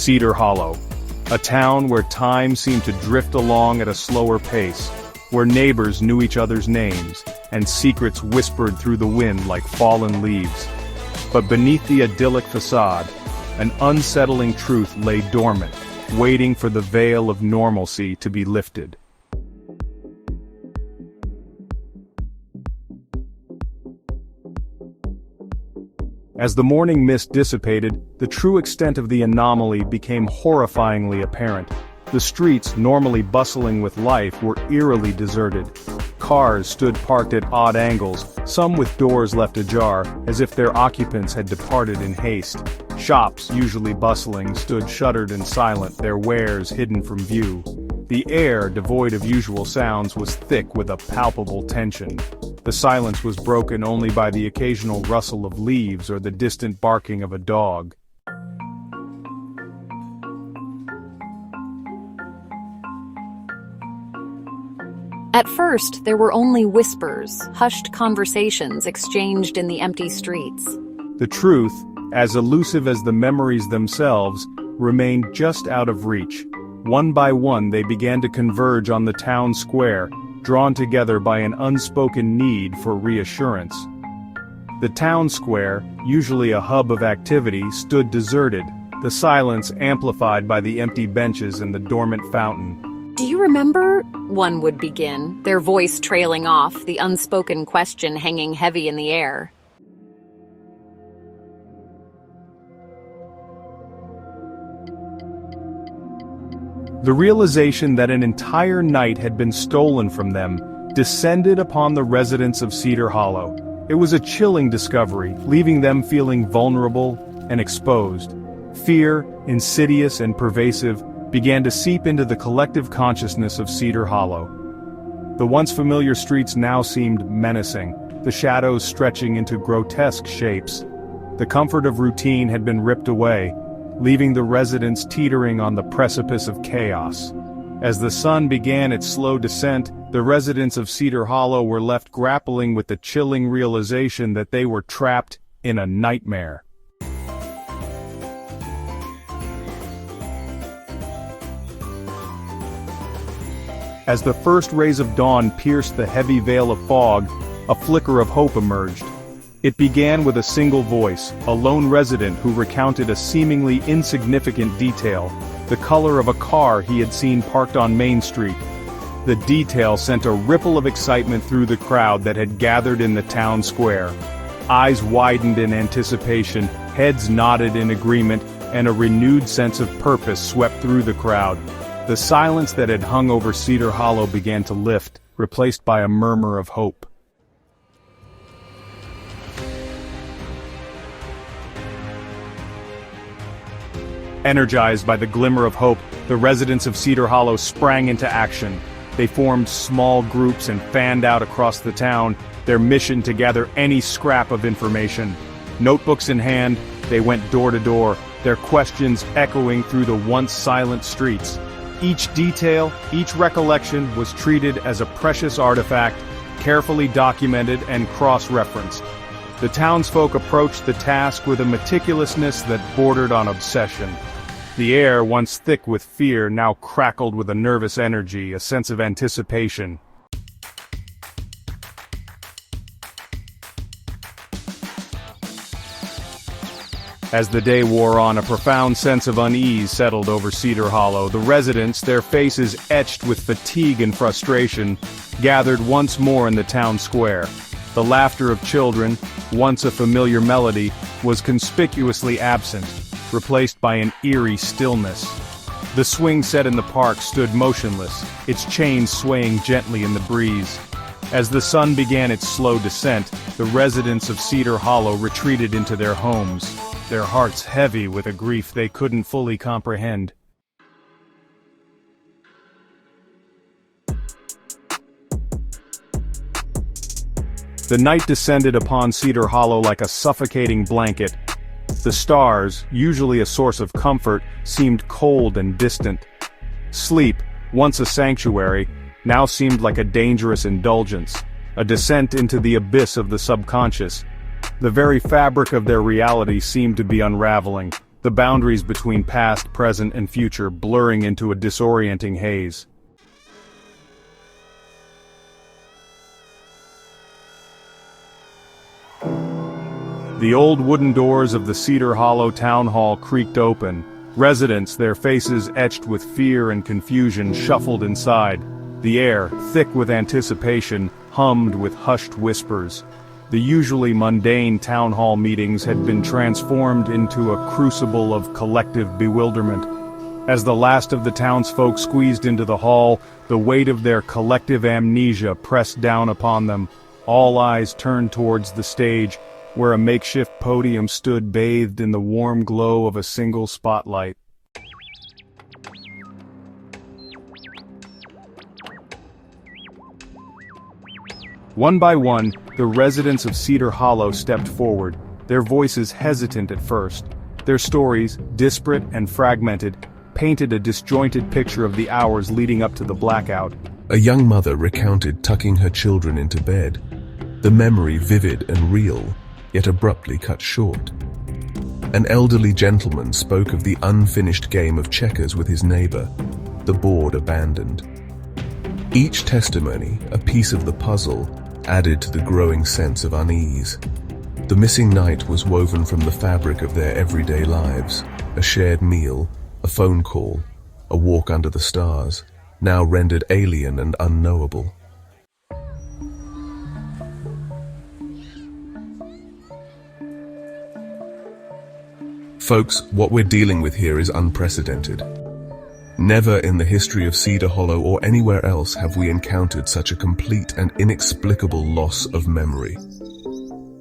Cedar Hollow, a town where time seemed to drift along at a slower pace, where neighbors knew each other's names, and secrets whispered through the wind like fallen leaves. But beneath the idyllic facade, an unsettling truth lay dormant, waiting for the veil of normalcy to be lifted. As the morning mist dissipated, the true extent of the anomaly became horrifyingly apparent. The streets, normally bustling with life, were eerily deserted. Cars stood parked at odd angles, some with doors left ajar, as if their occupants had departed in haste. Shops, usually bustling, stood shuttered and silent, their wares hidden from view. The air, devoid of usual sounds, was thick with a palpable tension. The silence was broken only by the occasional rustle of leaves or the distant barking of a dog. At first, there were only whispers, hushed conversations exchanged in the empty streets. The truth, as elusive as the memories themselves, remained just out of reach. One by one they began to converge on the town square, drawn together by an unspoken need for reassurance. The town square, usually a hub of activity, stood deserted, the silence amplified by the empty benches and the dormant fountain. "Do you remember?" one would begin, their voice trailing off, the unspoken question hanging heavy in the air. The realization that an entire night had been stolen from them descended upon the residents of Cedar Hollow. It was a chilling discovery, leaving them feeling vulnerable and exposed. Fear, insidious and pervasive, began to seep into the collective consciousness of Cedar Hollow. The once familiar streets now seemed menacing, the shadows stretching into grotesque shapes. The comfort of routine had been ripped away, leaving the residents teetering on the precipice of chaos. As the sun began its slow descent, the residents of Cedar Hollow were left grappling with the chilling realization that they were trapped in a nightmare. As the first rays of dawn pierced the heavy veil of fog, a flicker of hope emerged. It began with a single voice, a lone resident who recounted a seemingly insignificant detail, the color of a car he had seen parked on Main Street. The detail sent a ripple of excitement through the crowd that had gathered in the town square. Eyes widened in anticipation, heads nodded in agreement, and a renewed sense of purpose swept through the crowd. The silence that had hung over Cedar Hollow began to lift, replaced by a murmur of hope. Energized by the glimmer of hope, the residents of Cedar Hollow sprang into action. They formed small groups and fanned out across the town, their mission to gather any scrap of information. Notebooks in hand, they went door to door, their questions echoing through the once silent streets. Each detail, each recollection was treated as a precious artifact, carefully documented and cross-referenced. The townsfolk approached the task with a meticulousness that bordered on obsession. The air, once thick with fear, now crackled with a nervous energy, a sense of anticipation. As the day wore on, a profound sense of unease settled over Cedar Hollow. The residents, their faces etched with fatigue and frustration, gathered once more in the town square. The laughter of children, once a familiar melody, was conspicuously absent, replaced by an eerie stillness. The swing set in the park stood motionless, its chains swaying gently in the breeze. As the sun began its slow descent, the residents of Cedar Hollow retreated into their homes, their hearts heavy with a grief they couldn't fully comprehend. The night descended upon Cedar Hollow like a suffocating blanket. The stars, usually a source of comfort, seemed cold and distant. Sleep, once a sanctuary, now seemed like a dangerous indulgence, a descent into the abyss of the subconscious. The very fabric of their reality seemed to be unraveling, the boundaries between past, present, and future blurring into a disorienting haze. The old wooden doors of the Cedar Hollow Town Hall creaked open. Residents, their faces etched with fear and confusion, shuffled inside. The air, thick with anticipation, hummed with hushed whispers. The usually mundane town hall meetings had been transformed into a crucible of collective bewilderment. As the last of the townsfolk squeezed into the hall, the weight of their collective amnesia pressed down upon them. All eyes turned towards the stage, where a makeshift podium stood bathed in the warm glow of a single spotlight. One by one, the residents of Cedar Hollow stepped forward, their voices hesitant at first. Their stories, disparate and fragmented, painted a disjointed picture of the hours leading up to the blackout. A young mother recounted tucking her children into bed, the memory vivid and real, yet abruptly cut short. An elderly gentleman spoke of the unfinished game of checkers with his neighbor, the board abandoned. Each testimony, a piece of the puzzle, added to the growing sense of unease. The missing night was woven from the fabric of their everyday lives, a shared meal, a phone call, a walk under the stars, now rendered alien and unknowable. Folks, what we're dealing with here is unprecedented. Never in the history of Cedar Hollow or anywhere else have we encountered such a complete and inexplicable loss of memory.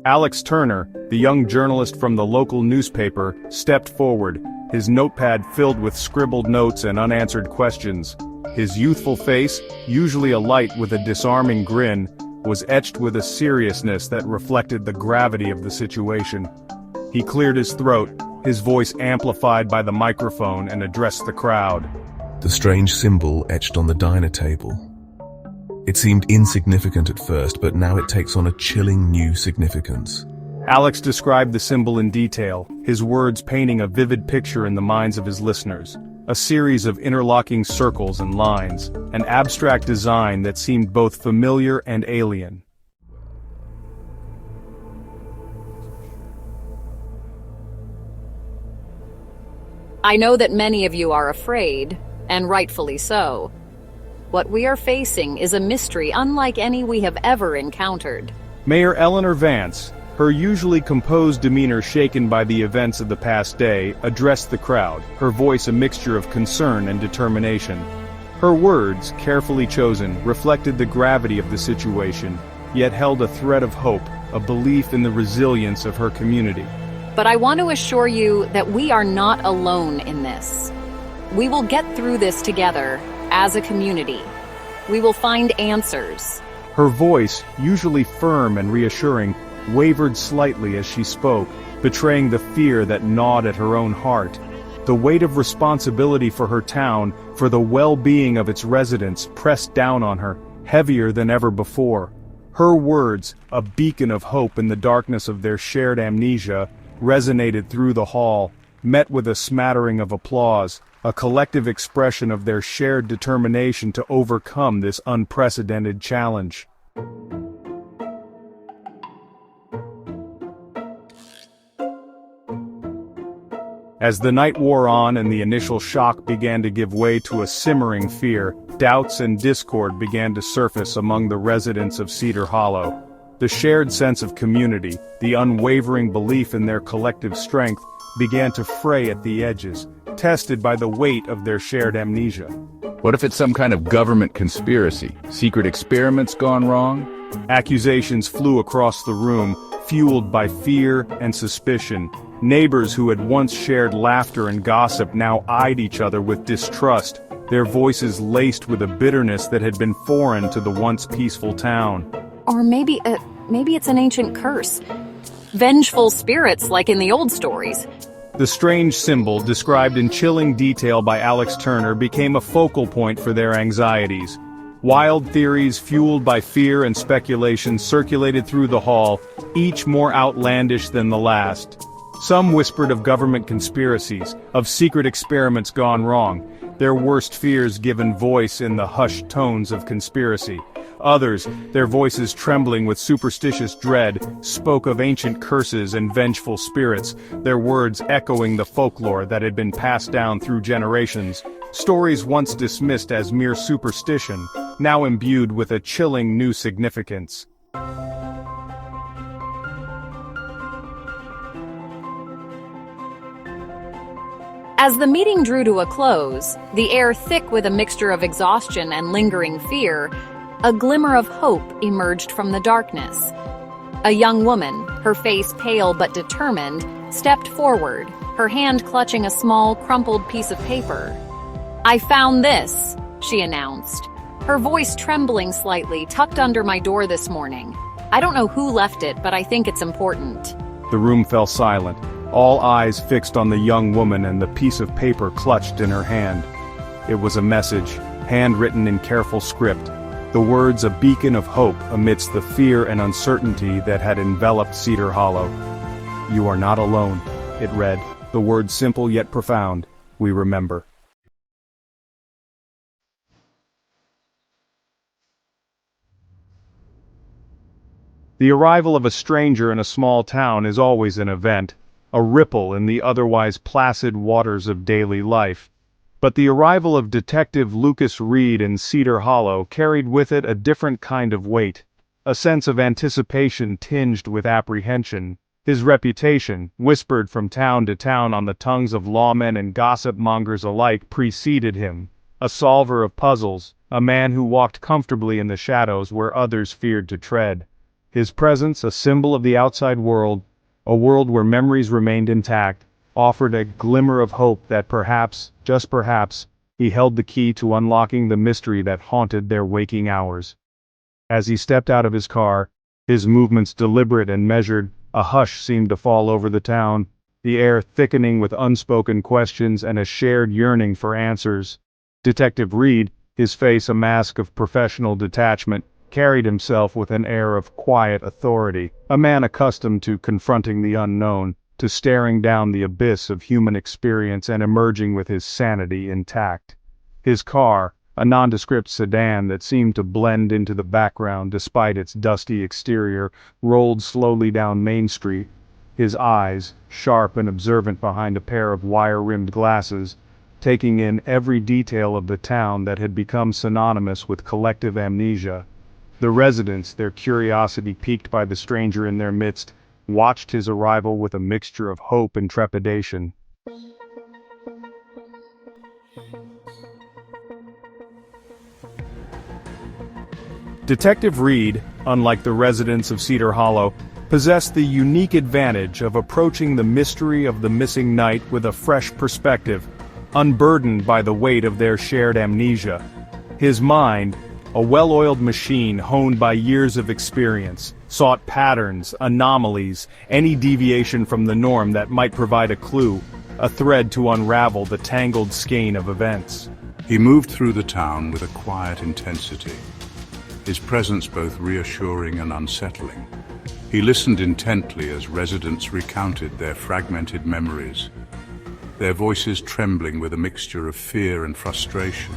Alex Turner, the young journalist from the local newspaper, stepped forward, his notepad filled with scribbled notes and unanswered questions. His youthful face, usually alight with a disarming grin, was etched with a seriousness that reflected the gravity of the situation. He cleared his throat, his voice amplified by the microphone, and addressed the crowd. The strange symbol etched on the diner table. It seemed insignificant at first, but now it takes on a chilling new significance. Alex described the symbol in detail, his words painting a vivid picture in the minds of his listeners. A series of interlocking circles and lines, an abstract design that seemed both familiar and alien. I know that many of you are afraid, and rightfully so. What we are facing is a mystery unlike any we have ever encountered. Mayor Eleanor Vance, her usually composed demeanor shaken by the events of the past day, addressed the crowd, her voice a mixture of concern and determination. Her words, carefully chosen, reflected the gravity of the situation, yet held a thread of hope, a belief in the resilience of her community. But I want to assure you that we are not alone in this. We will get through this together, as a community. We will find answers. Her voice, usually firm and reassuring, wavered slightly as she spoke, betraying the fear that gnawed at her own heart. The weight of responsibility for her town, for the well-being of its residents, pressed down on her, heavier than ever before. Her words, a beacon of hope in the darkness of their shared amnesia, resonated through the hall, met with a smattering of applause, a collective expression of their shared determination to overcome this unprecedented challenge. As the night wore on and the initial shock began to give way to a simmering fear, doubts and discord began to surface among the residents of Cedar Hollow. The shared sense of community, the unwavering belief in their collective strength, began to fray at the edges, tested by the weight of their shared amnesia. What if it's some kind of government conspiracy? Secret experiments gone wrong? Accusations flew across the room, fueled by fear and suspicion. Neighbors who had once shared laughter and gossip now eyed each other with distrust, their voices laced with a bitterness that had been foreign to the once peaceful town. Or maybe it's an ancient curse. Vengeful spirits like in the old stories. The strange symbol, described in chilling detail by Alex Turner, became a focal point for their anxieties. Wild theories fueled by fear and speculation circulated through the hall, each more outlandish than the last. Some whispered of government conspiracies, of secret experiments gone wrong, their worst fears given voice in the hushed tones of conspiracy. Others, their voices trembling with superstitious dread, spoke of ancient curses and vengeful spirits, their words echoing the folklore that had been passed down through generations. Stories once dismissed as mere superstition, now imbued with a chilling new significance. As the meeting drew to a close, the air thick with a mixture of exhaustion and lingering fear, a glimmer of hope emerged from the darkness. A young woman, her face pale but determined, stepped forward, her hand clutching a small, crumpled piece of paper. "I found this," she announced, her voice trembling slightly, tucked under my door this morning. "I don't know who left it, but I think it's important." The room fell silent, all eyes fixed on the young woman and the piece of paper clutched in her hand. It was a message, handwritten in careful script, the words a beacon of hope amidst the fear and uncertainty that had enveloped Cedar Hollow. "You are not alone," it read, the words simple yet profound. "We remember." The arrival of a stranger in a small town is always an event, a ripple in the otherwise placid waters of daily life. But the arrival of Detective Lucas Reed in Cedar Hollow carried with it a different kind of weight, a sense of anticipation tinged with apprehension. His reputation, whispered from town to town on the tongues of lawmen and gossip-mongers alike, preceded him. A solver of puzzles, a man who walked comfortably in the shadows where others feared to tread. His presence, a symbol of the outside world, a world where memories remained intact, offered a glimmer of hope that perhaps, just perhaps, he held the key to unlocking the mystery that haunted their waking hours. As he stepped out of his car, his movements deliberate and measured, a hush seemed to fall over the town, the air thickening with unspoken questions and a shared yearning for answers. Detective Reed, his face a mask of professional detachment, carried himself with an air of quiet authority, a man accustomed to confronting the unknown, to staring down the abyss of human experience and emerging with his sanity intact. His car, a nondescript sedan that seemed to blend into the background despite its dusty exterior, rolled slowly down Main Street, his eyes, sharp and observant behind a pair of wire-rimmed glasses, taking in every detail of the town that had become synonymous with collective amnesia. The residents, their curiosity piqued by the stranger in their midst, watched his arrival with a mixture of hope and trepidation. Detective Reed, unlike the residents of Cedar Hollow, possessed the unique advantage of approaching the mystery of the missing night with a fresh perspective, unburdened by the weight of their shared amnesia. His mind, a well-oiled machine honed by years of experience, sought patterns, anomalies, any deviation from the norm that might provide a clue, a thread to unravel the tangled skein of events. He moved through the town with a quiet intensity, his presence both reassuring and unsettling. He listened intently as residents recounted their fragmented memories, their voices trembling with a mixture of fear and frustration,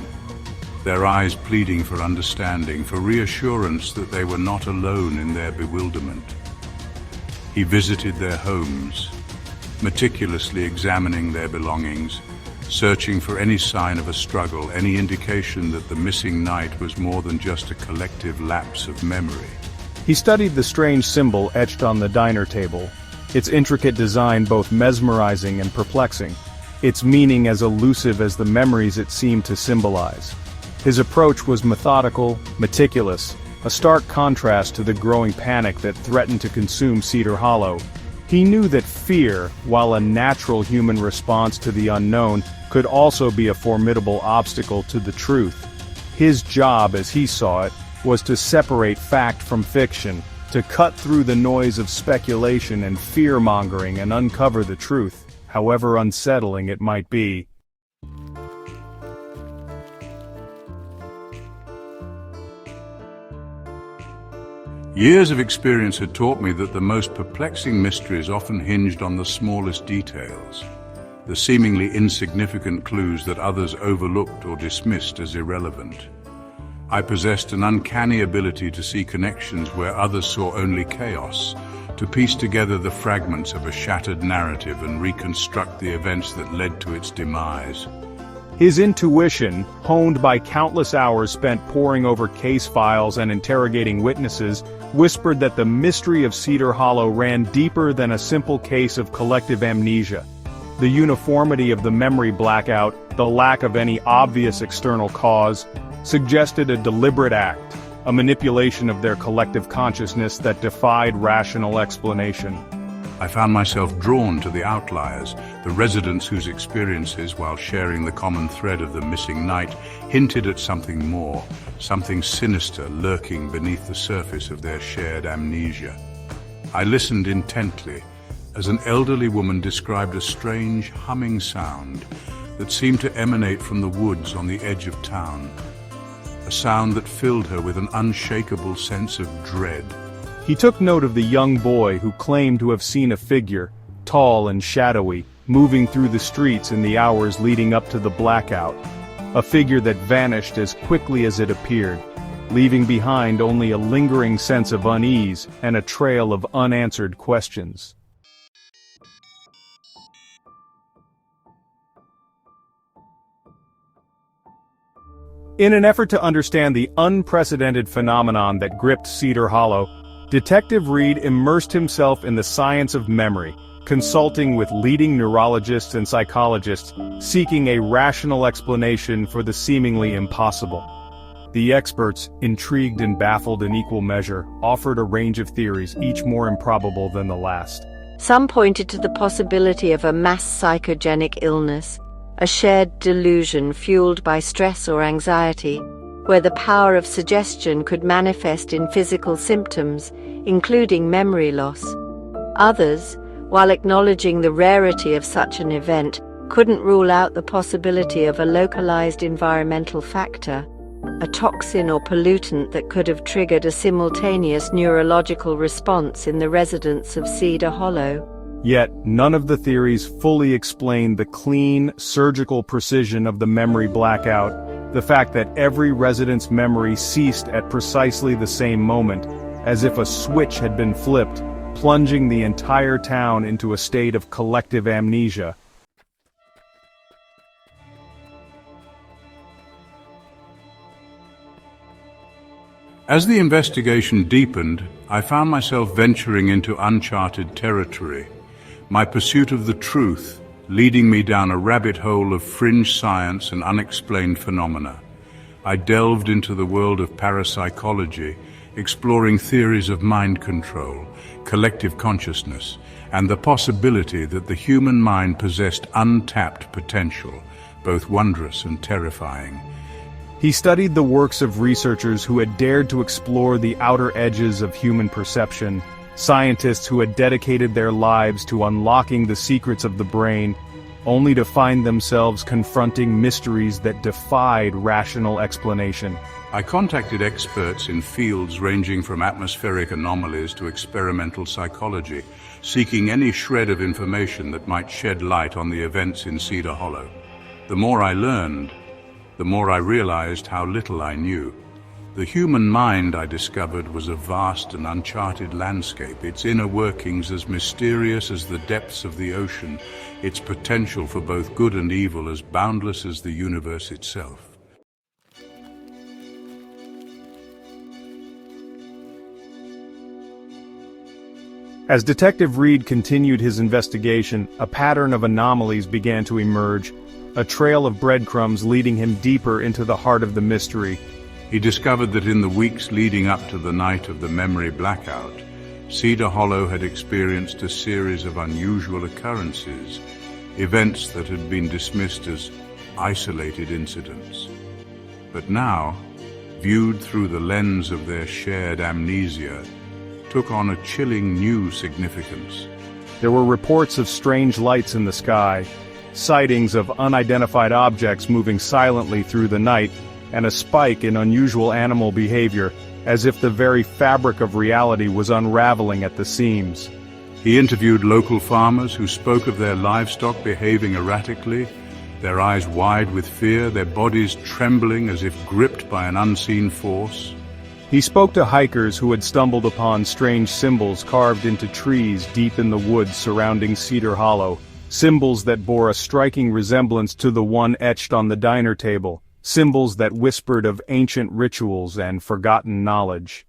their eyes pleading for understanding, for reassurance that they were not alone in their bewilderment. He visited their homes, meticulously examining their belongings, searching for any sign of a struggle, any indication that the missing night was more than just a collective lapse of memory. He studied the strange symbol etched on the diner table, its intricate design both mesmerizing and perplexing, its meaning as elusive as the memories it seemed to symbolize. His approach was methodical, meticulous, a stark contrast to the growing panic that threatened to consume Cedar Hollow. He knew that fear, while a natural human response to the unknown, could also be a formidable obstacle to the truth. His job, as he saw it, was to separate fact from fiction, to cut through the noise of speculation and fear-mongering and uncover the truth, however unsettling it might be. Years of experience had taught me that the most perplexing mysteries often hinged on the smallest details, the seemingly insignificant clues that others overlooked or dismissed as irrelevant. I possessed an uncanny ability to see connections where others saw only chaos, to piece together the fragments of a shattered narrative and reconstruct the events that led to its demise. His intuition, honed by countless hours spent poring over case files and interrogating witnesses, whispered that the mystery of Cedar Hollow ran deeper than a simple case of collective amnesia. The uniformity of the memory blackout, the lack of any obvious external cause, suggested a deliberate act, a manipulation of their collective consciousness that defied rational explanation. I found myself drawn to the outliers, the residents whose experiences, while sharing the common thread of the missing night, hinted at something more, something sinister lurking beneath the surface of their shared amnesia. I listened intently as an elderly woman described a strange humming sound that seemed to emanate from the woods on the edge of town, a sound that filled her with an unshakable sense of dread. He took note of the young boy who claimed to have seen a figure, tall and shadowy, moving through the streets in the hours leading up to the blackout, a figure that vanished as quickly as it appeared, leaving behind only a lingering sense of unease and a trail of unanswered questions. In an effort to understand the unprecedented phenomenon that gripped Cedar Hollow, Detective Reed immersed himself in the science of memory, consulting with leading neurologists and psychologists, seeking a rational explanation for the seemingly impossible. The experts, intrigued and baffled in equal measure, offered a range of theories, each more improbable than the last. Some pointed to the possibility of a mass psychogenic illness, a shared delusion fueled by stress or anxiety, where the power of suggestion could manifest in physical symptoms, including memory loss. Others, while acknowledging the rarity of such an event, couldn't rule out the possibility of a localized environmental factor, a toxin or pollutant that could have triggered a simultaneous neurological response in the residents of Cedar Hollow. Yet, none of the theories fully explained the clean, surgical precision of the memory blackout, the fact that every resident's memory ceased at precisely the same moment, as if a switch had been flipped, plunging the entire town into a state of collective amnesia. As the investigation deepened, I found myself venturing into uncharted territory, my pursuit of the truth leading me down a rabbit hole of fringe science and unexplained phenomena. I delved into the world of parapsychology, exploring theories of mind control, collective consciousness, and the possibility that the human mind possessed untapped potential, both wondrous and terrifying. He studied the works of researchers who had dared to explore the outer edges of human perception, scientists who had dedicated their lives to unlocking the secrets of the brain, only to find themselves confronting mysteries that defied rational explanation. I contacted experts in fields ranging from atmospheric anomalies to experimental psychology, seeking any shred of information that might shed light on the events in Cedar Hollow. The more I learned, the more I realized how little I knew. The human mind, I discovered, was a vast and uncharted landscape, its inner workings as mysterious as the depths of the ocean, its potential for both good and evil as boundless as the universe itself. As Detective Reed continued his investigation, a pattern of anomalies began to emerge, a trail of breadcrumbs leading him deeper into the heart of the mystery. He discovered that in the weeks leading up to the night of the memory blackout, Cedar Hollow had experienced a series of unusual occurrences, events that had been dismissed as isolated incidents. But now, viewed through the lens of their shared amnesia, took on a chilling new significance. There were reports of strange lights in the sky, sightings of unidentified objects moving silently through the night, and a spike in unusual animal behavior, as if the very fabric of reality was unraveling at the seams. He interviewed local farmers who spoke of their livestock behaving erratically, their eyes wide with fear, their bodies trembling as if gripped by an unseen force. He spoke to hikers who had stumbled upon strange symbols carved into trees deep in the woods surrounding Cedar Hollow, symbols that bore a striking resemblance to the one etched on the diner table, symbols that whispered of ancient rituals and forgotten knowledge.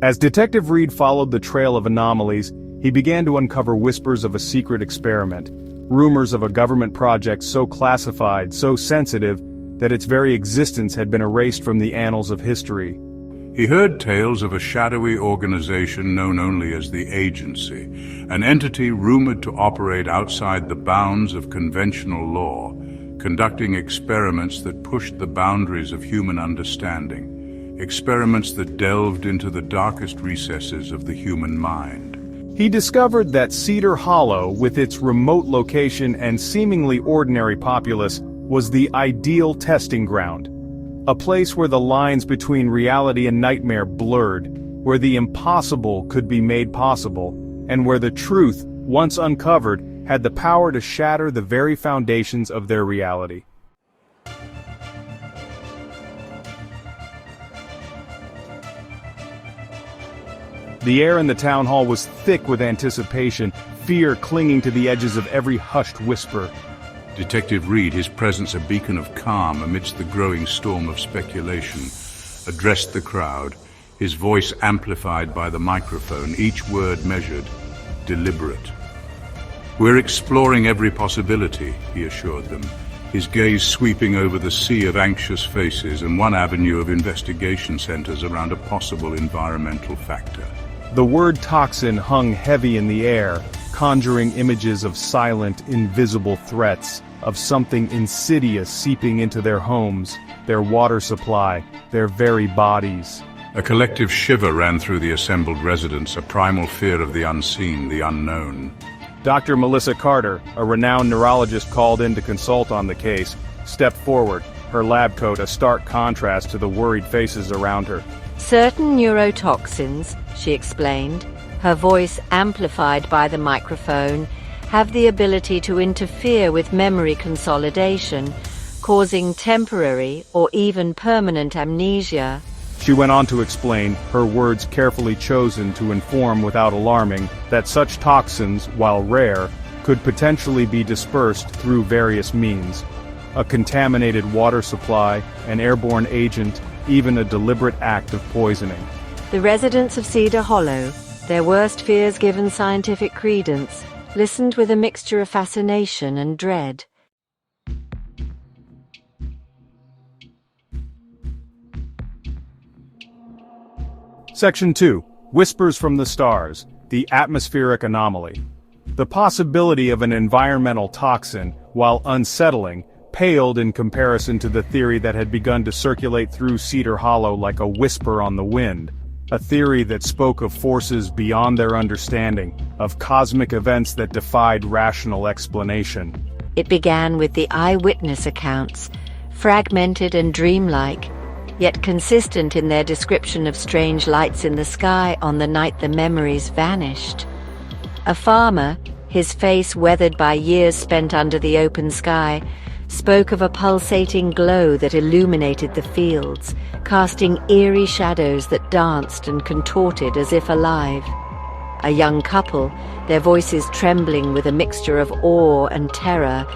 As Detective Reed followed the Trail of Anomalies, he began to uncover whispers of a secret experiment, rumors of a government project so classified, so sensitive, that its very existence had been erased from the annals of history. He heard tales of a shadowy organization known only as the Agency, an entity rumored to operate outside the bounds of conventional law, conducting experiments that pushed the boundaries of human understanding. Experiments that delved into the darkest recesses of the human mind. He discovered that Cedar Hollow, with its remote location and seemingly ordinary populace, was the ideal testing ground. A place where the lines between reality and nightmare blurred, where the impossible could be made possible, and where the truth, once uncovered, had the power to shatter the very foundations of their reality. The air in the town hall was thick with anticipation, fear clinging to the edges of every hushed whisper. Detective Reed, his presence a beacon of calm amidst the growing storm of speculation, addressed the crowd, his voice amplified by the microphone, each word measured, deliberate. "We're exploring every possibility," he assured them, his gaze sweeping over the sea of anxious faces and one avenue of investigation centers around a possible environmental factor. The word toxin hung heavy in the air, conjuring images of silent, invisible threats, of something insidious seeping into their homes, their water supply, their very bodies. A collective shiver ran through the assembled residents, a primal fear of the unseen, the unknown. Dr. Melissa Carter, a renowned neurologist called in to consult on the case, stepped forward, her lab coat a stark contrast to the worried faces around her. Certain neurotoxins, she explained, her voice amplified by the microphone, have the ability to interfere with memory consolidation, causing temporary or even permanent amnesia. She went on to explain, her words carefully chosen to inform without alarming, that such toxins, while rare, could potentially be dispersed through various means. A contaminated water supply, an airborne agent, even a deliberate act of poisoning. The residents of Cedar Hollow, their worst fears given scientific credence, listened with a mixture of fascination and dread. Section 2. Whispers from the Stars, the Atmospheric Anomaly. The possibility of an environmental toxin, while unsettling, paled in comparison to the theory that had begun to circulate through Cedar Hollow like a whisper on the wind. A theory that spoke of forces beyond their understanding, of cosmic events that defied rational explanation. It began with the eyewitness accounts, fragmented and dreamlike, yet consistent in their description of strange lights in the sky on the night the memories vanished. A farmer, his face weathered by years spent under the open sky, spoke of a pulsating glow that illuminated the fields, casting eerie shadows that danced and contorted as if alive. A young couple, their voices trembling with a mixture of awe and terror,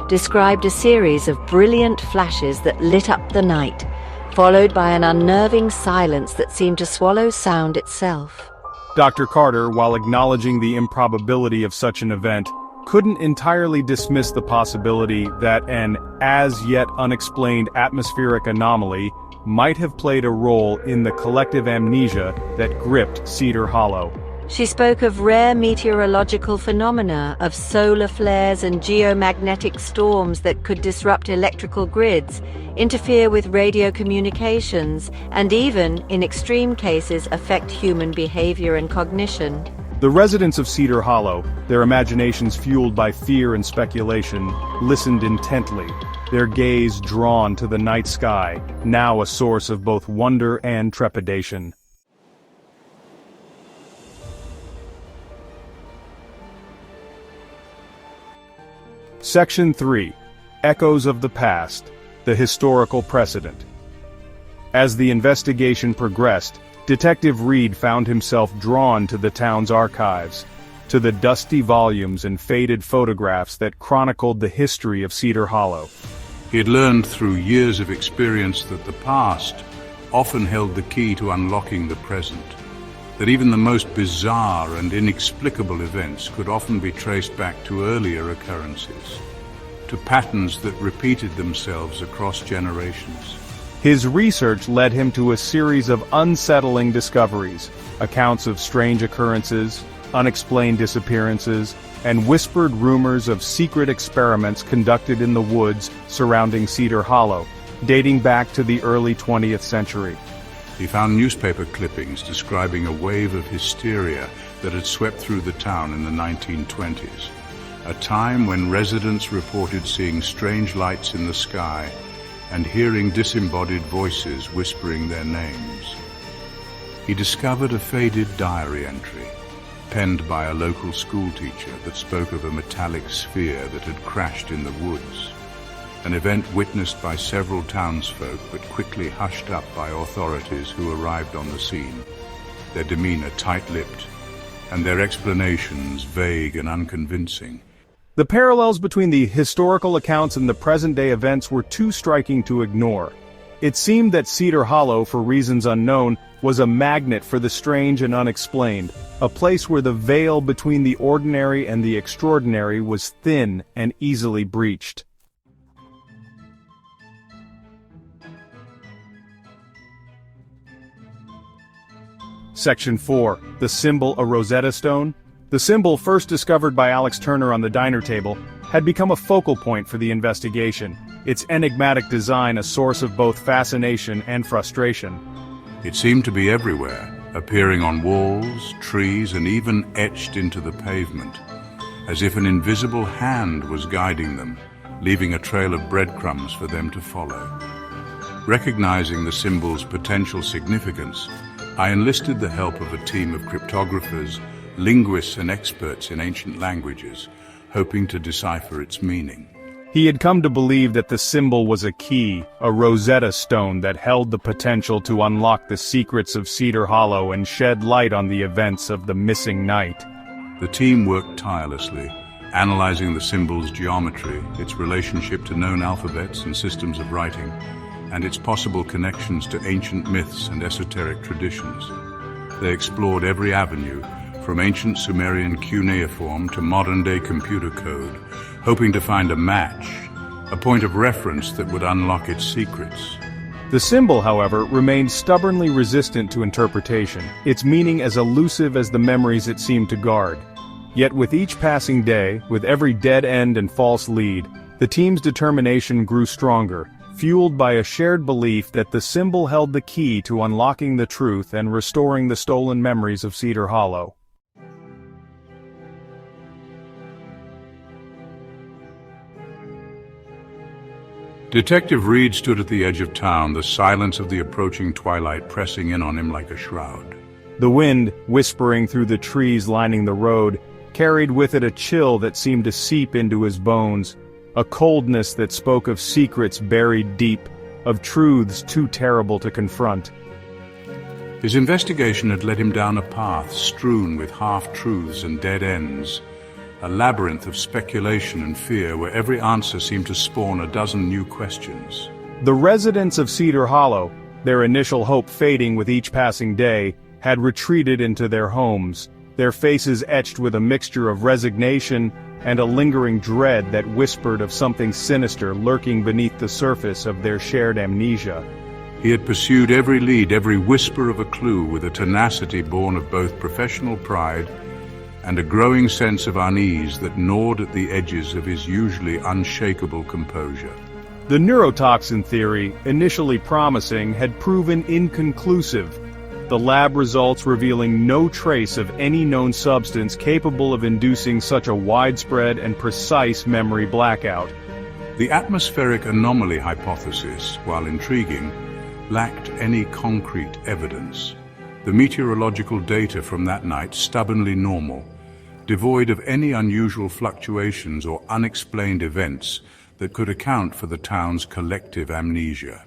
described a series of brilliant flashes that lit up the night, followed by an unnerving silence that seemed to swallow sound itself. Dr. Carter, while acknowledging the improbability of such an event, couldn't entirely dismiss the possibility that an as-yet unexplained atmospheric anomaly might have played a role in the collective amnesia that gripped Cedar Hollow. She spoke of rare meteorological phenomena, of solar flares and geomagnetic storms that could disrupt electrical grids, interfere with radio communications, and even, in extreme cases, affect human behavior and cognition. The residents of Cedar Hollow, their imaginations fueled by fear and speculation, listened intently, their gaze drawn to the night sky, now a source of both wonder and trepidation. Section 3. Echoes of the Past, the Historical Precedent. As the investigation progressed, Detective Reed found himself drawn to the town's archives, to the dusty volumes and faded photographs that chronicled the history of Cedar Hollow. He had learned through years of experience that the past often held the key to unlocking the present, that even the most bizarre and inexplicable events could often be traced back to earlier occurrences, to patterns that repeated themselves across generations. His research led him to a series of unsettling discoveries, accounts of strange occurrences, unexplained disappearances, and whispered rumors of secret experiments conducted in the woods surrounding Cedar Hollow, dating back to the early 20th century. He found newspaper clippings describing a wave of hysteria that had swept through the town in the 1920s, a time when residents reported seeing strange lights in the sky and hearing disembodied voices whispering their names. He discovered a faded diary entry, penned by a local schoolteacher, that spoke of a metallic sphere that had crashed in the woods, an event witnessed by several townsfolk but quickly hushed up by authorities who arrived on the scene, their demeanor tight-lipped and their explanations vague and unconvincing. The parallels between the historical accounts and the present-day events were too striking to ignore. It seemed that Cedar Hollow, for reasons unknown, was a magnet for the strange and unexplained, a place where the veil between the ordinary and the extraordinary was thin and easily breached. Section 4. The Symbol, a Rosetta Stone. The symbol, first discovered by Alex Turner on the diner table, had become a focal point for the investigation, its enigmatic design a source of both fascination and frustration. It seemed to be everywhere, appearing on walls, trees, and even etched into the pavement, as if an invisible hand was guiding them, leaving a trail of breadcrumbs for them to follow. Recognizing the symbol's potential significance, I enlisted the help of a team of cryptographers, linguists, and experts in ancient languages, hoping to decipher its meaning. He had come to believe that the symbol was a key, a Rosetta Stone that held the potential to unlock the secrets of Cedar Hollow and shed light on the events of the missing night. The team worked tirelessly, analyzing the symbol's geometry, its relationship to known alphabets and systems of writing, and its possible connections to ancient myths and esoteric traditions. They explored every avenue, from ancient Sumerian cuneiform to modern-day computer code, hoping to find a match, a point of reference that would unlock its secrets. The symbol, however, remained stubbornly resistant to interpretation, its meaning as elusive as the memories it seemed to guard. Yet with each passing day, with every dead end and false lead, the team's determination grew stronger, fueled by a shared belief that the symbol held the key to unlocking the truth and restoring the stolen memories of Cedar Hollow. Detective Reed stood at the edge of town, the silence of the approaching twilight pressing in on him like a shroud. The wind, whispering through the trees lining the road, carried with it a chill that seemed to seep into his bones, a coldness that spoke of secrets buried deep, of truths too terrible to confront. His investigation had led him down a path strewn with half-truths and dead ends, a labyrinth of speculation and fear where every answer seemed to spawn a dozen new questions. The residents of Cedar Hollow, their initial hope fading with each passing day, had retreated into their homes, their faces etched with a mixture of resignation and a lingering dread that whispered of something sinister lurking beneath the surface of their shared amnesia. He had pursued every lead, every whisper of a clue with a tenacity born of both professional pride and a growing sense of unease that gnawed at the edges of his usually unshakable composure. The neurotoxin theory, initially promising, had proven inconclusive. the lab results revealing no trace of any known substance capable of inducing such a widespread and precise memory blackout. The Atmospheric Anomaly hypothesis, while intriguing, lacked any concrete evidence. The meteorological data from that night stubbornly normal, devoid of any unusual fluctuations or unexplained events that could account for the town's collective amnesia.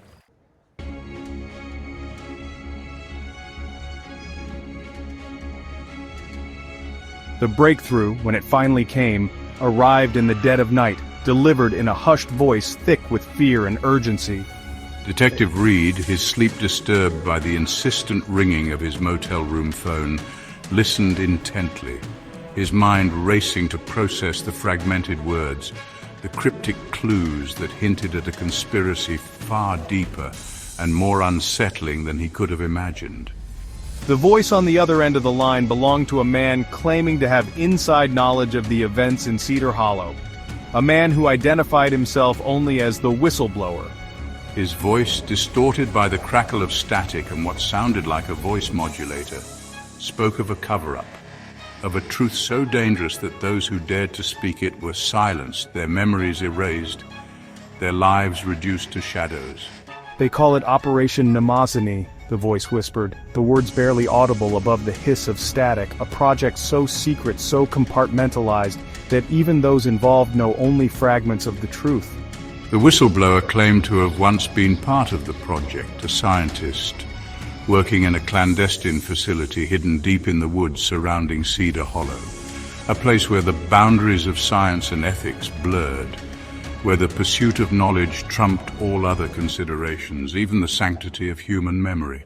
The breakthrough, when it finally came, arrived in the dead of night, delivered in a hushed voice thick with fear and urgency. Detective Reed, his sleep disturbed by the insistent ringing of his motel room phone, listened intently, his mind racing to process the fragmented words, the cryptic clues that hinted at a conspiracy far deeper and more unsettling than he could have imagined. The voice on the other end of the line belonged to a man claiming to have inside knowledge of the events in Cedar Hollow, a man who identified himself only as the Whistleblower. His voice, distorted by the crackle of static and what sounded like a voice modulator, spoke of a cover-up, of a truth so dangerous that those who dared to speak it were silenced, their memories erased, their lives reduced to shadows. "They call it Operation Mnemosyne," the voice whispered, the words barely audible above the hiss of static, a project so secret, so compartmentalized, that even those involved know only fragments of the truth. The whistleblower claimed to have once been part of the project, a scientist, working in a clandestine facility hidden deep in the woods surrounding Cedar Hollow, a place where the boundaries of science and ethics blurred, where the pursuit of knowledge trumped all other considerations, even the sanctity of human memory.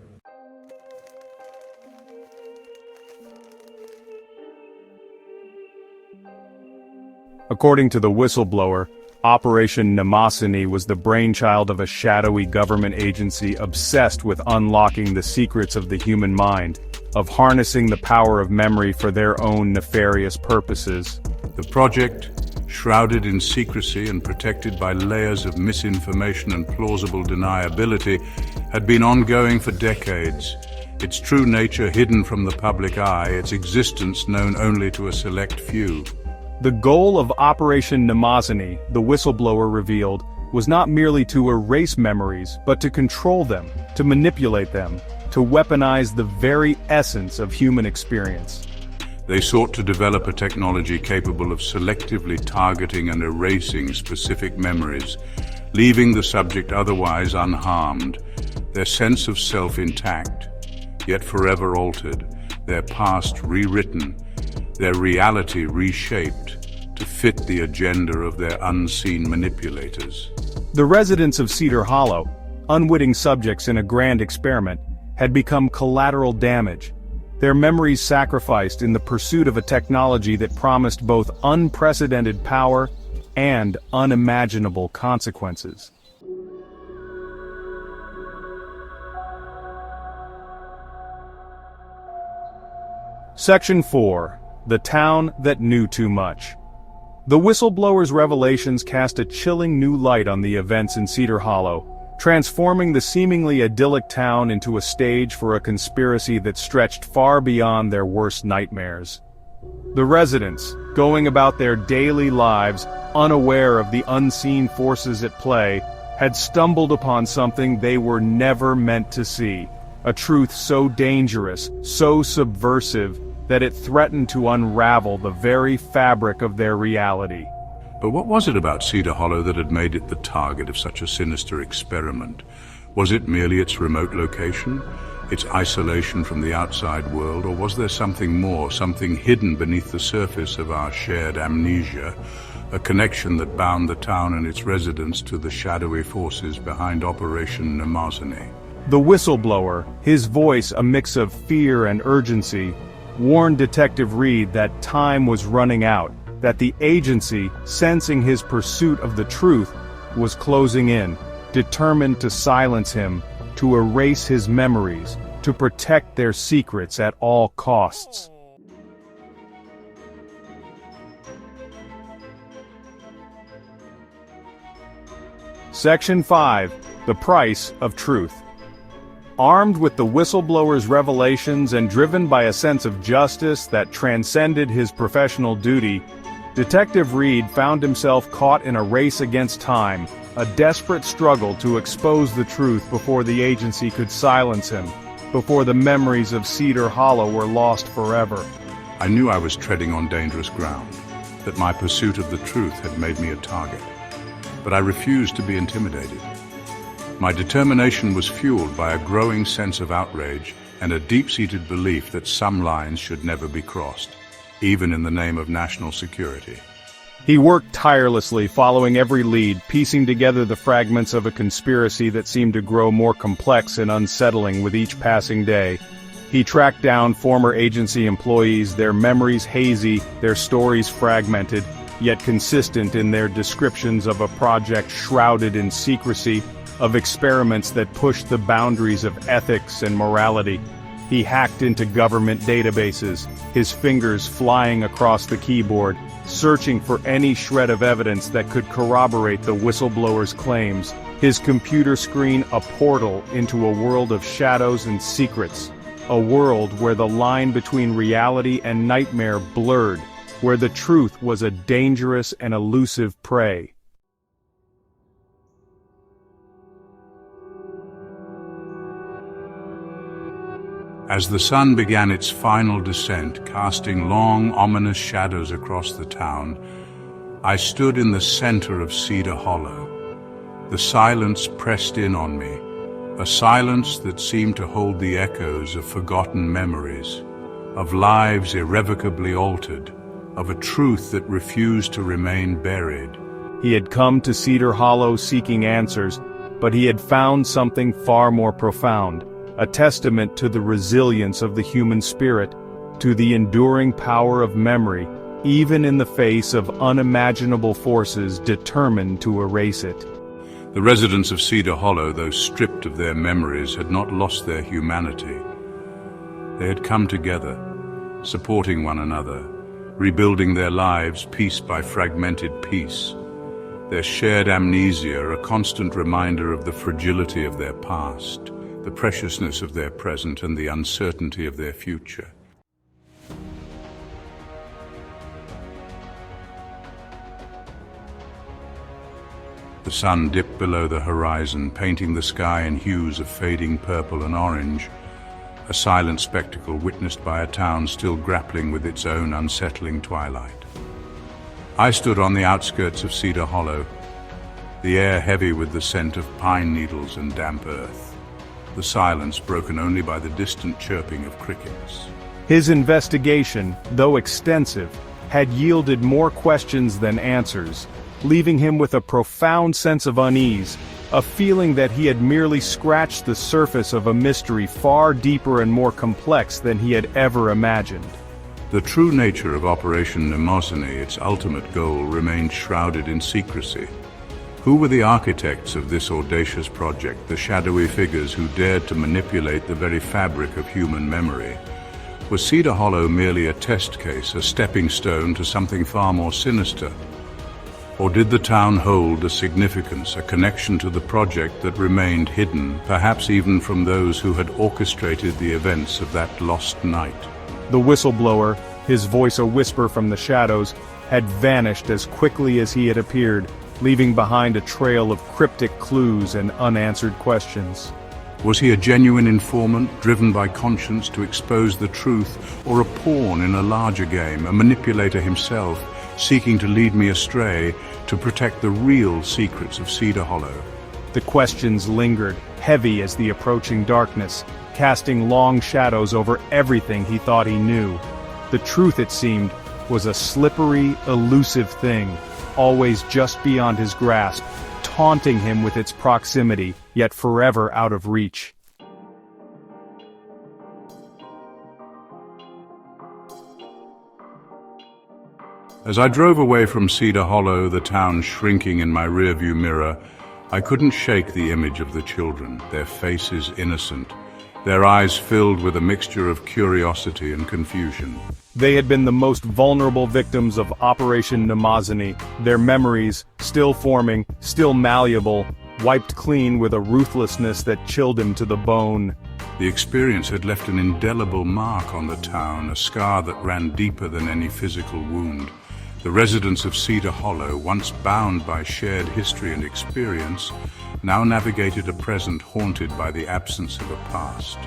According to the whistleblower, Operation Mnemosyne was the brainchild of a shadowy government agency obsessed with unlocking the secrets of the human mind, of harnessing the power of memory for their own nefarious purposes. The project, shrouded in secrecy and protected by layers of misinformation and plausible deniability, had been ongoing for decades, its true nature hidden from the public eye, its existence known only to a select few. The goal of Operation Mnemosyne, the whistleblower revealed, was not merely to erase memories, but to control them, to manipulate them, to weaponize the very essence of human experience. They sought to develop a technology capable of selectively targeting and erasing specific memories, leaving the subject otherwise unharmed, their sense of self intact, yet forever altered, their past rewritten, their reality reshaped to fit the agenda of their unseen manipulators. The residents of Cedar Hollow, unwitting subjects in a grand experiment, had become collateral damage, their memories sacrificed in the pursuit of a technology that promised both unprecedented power and unimaginable consequences. Section 4. The Town That Knew Too Much. The whistleblower's revelations cast a chilling new light on the events in Cedar Hollow, transforming the seemingly idyllic town into a stage for a conspiracy that stretched far beyond their worst nightmares. The residents, going about their daily lives, unaware of the unseen forces at play, had stumbled upon something they were never meant to see, a truth so dangerous, so subversive, that it threatened to unravel the very fabric of their reality. But what was it about Cedar Hollow that had made it the target of such a sinister experiment? Was it merely its remote location, its isolation from the outside world, or was there something more, something hidden beneath the surface of our shared amnesia, a connection that bound the town and its residents to the shadowy forces behind Operation Mnemosyne? The whistleblower, his voice a mix of fear and urgency, warned Detective Reed that time was running out, that the agency, sensing his pursuit of the truth, was closing in, determined to silence him, to erase his memories, to protect their secrets at all costs. Section 5. The Price of Truth. Armed with the whistleblower's revelations and driven by a sense of justice that transcended his professional duty, Detective Reed found himself caught in a race against time, a desperate struggle to expose the truth before the agency could silence him, before the memories of Cedar Hollow were lost forever. I knew I was treading on dangerous ground, that my pursuit of the truth had made me a target. But I refused to be intimidated. My determination was fueled by a growing sense of outrage and a deep-seated belief that some lines should never be crossed, even in the name of national security. He worked tirelessly, following every lead, piecing together the fragments of a conspiracy that seemed to grow more complex and unsettling with each passing day. He tracked down former agency employees, their memories hazy, their stories fragmented, yet consistent in their descriptions of a project shrouded in secrecy, of experiments that pushed the boundaries of ethics and morality. He hacked into government databases, his fingers flying across the keyboard, searching for any shred of evidence that could corroborate the whistleblower's claims, his computer screen a portal into a world of shadows and secrets, a world where the line between reality and nightmare blurred, where the truth was a dangerous and elusive prey. As the sun began its final descent, casting long, ominous shadows across the town, I stood in the center of Cedar Hollow. The silence pressed in on me, a silence that seemed to hold the echoes of forgotten memories, of lives irrevocably altered, of a truth that refused to remain buried. He had come to Cedar Hollow seeking answers, but he had found something far more profound. A testament to the resilience of the human spirit, to the enduring power of memory, even in the face of unimaginable forces determined to erase it. The residents of Cedar Hollow, though stripped of their memories, had not lost their humanity. They had come together, supporting one another, rebuilding their lives piece by fragmented piece. Their shared amnesia, a constant reminder of the fragility of their past, the preciousness of their present, and the uncertainty of their future. The sun dipped below the horizon, painting the sky in hues of fading purple and orange, a silent spectacle witnessed by a town still grappling with its own unsettling twilight. I stood on the outskirts of Cedar Hollow, the air heavy with the scent of pine needles and damp earth, the silence broken only by the distant chirping of crickets. His investigation, though extensive, had yielded more questions than answers, leaving him with a profound sense of unease, a feeling that he had merely scratched the surface of a mystery far deeper and more complex than he had ever imagined. The true nature of Operation Mnemosyne, its ultimate goal, remained shrouded in secrecy. Who were the architects of this audacious project, the shadowy figures who dared to manipulate the very fabric of human memory? Was Cedar Hollow merely a test case, a stepping stone to something far more sinister? Or did the town hold a significance, a connection to the project that remained hidden, perhaps even from those who had orchestrated the events of that lost night? The whistleblower, his voice a whisper from the shadows, had vanished as quickly as he had appeared, leaving behind a trail of cryptic clues and unanswered questions. Was he a genuine informant, driven by conscience to expose the truth, or a pawn in a larger game, a manipulator himself, seeking to lead me astray, to protect the real secrets of Cedar Hollow? The questions lingered, heavy as the approaching darkness, casting long shadows over everything he thought he knew. The truth, it seemed, was a slippery, elusive thing, always just beyond his grasp, taunting him with its proximity, yet forever out of reach. As I drove away from Cedar Hollow, the town shrinking in my rearview mirror, I couldn't shake the image of the children, their faces innocent, their eyes filled with a mixture of curiosity and confusion. They had been the most vulnerable victims of Operation Mnemosyne, their memories, still forming, still malleable, wiped clean with a ruthlessness that chilled him to the bone. The experience had left an indelible mark on the town, a scar that ran deeper than any physical wound. The residents of Cedar Hollow, once bound by shared history and experience, now navigated a present haunted by the absence of a past.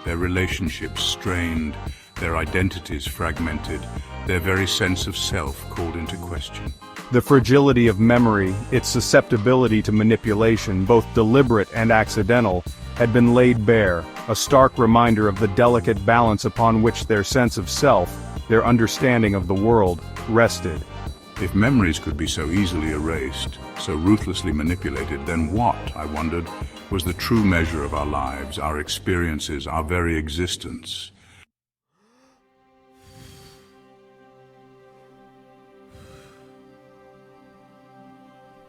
Their relationships strained, their identities fragmented, their very sense of self called into question. The fragility of memory, its susceptibility to manipulation, both deliberate and accidental, had been laid bare, a stark reminder of the delicate balance upon which their sense of self, their understanding of the world, rested. If memories could be so easily erased, so ruthlessly manipulated, then what, I wondered, was the true measure of our lives, our experiences, our very existence?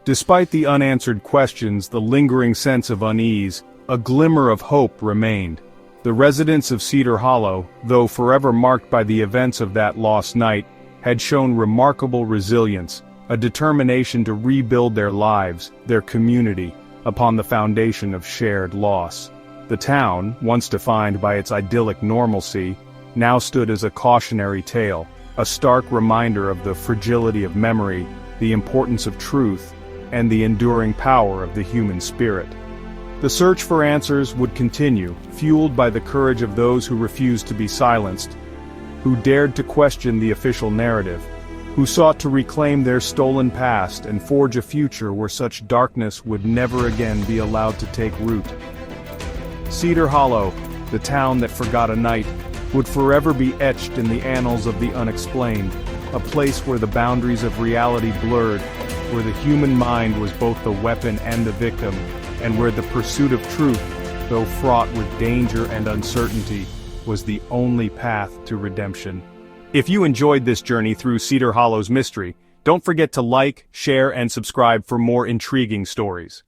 Despite the unanswered questions, the lingering sense of unease, a glimmer of hope remained. The residents of Cedar Hollow, though forever marked by the events of that lost night, had shown remarkable resilience, a determination to rebuild their lives, their community, upon the foundation of shared loss. The town, once defined by its idyllic normalcy, now stood as a cautionary tale, a stark reminder of the fragility of memory, the importance of truth, and the enduring power of the human spirit. The search for answers would continue, fueled by the courage of those who refused to be silenced, who dared to question the official narrative, who sought to reclaim their stolen past and forge a future where such darkness would never again be allowed to take root. Cedar Hollow, the town that forgot a night, would forever be etched in the annals of the unexplained, a place where the boundaries of reality blurred, where the human mind was both the weapon and the victim, and where the pursuit of truth, though fraught with danger and uncertainty, was the only path to redemption. If you enjoyed this journey through Cedar Hollow's mystery, don't forget to like, share, and subscribe for more intriguing stories.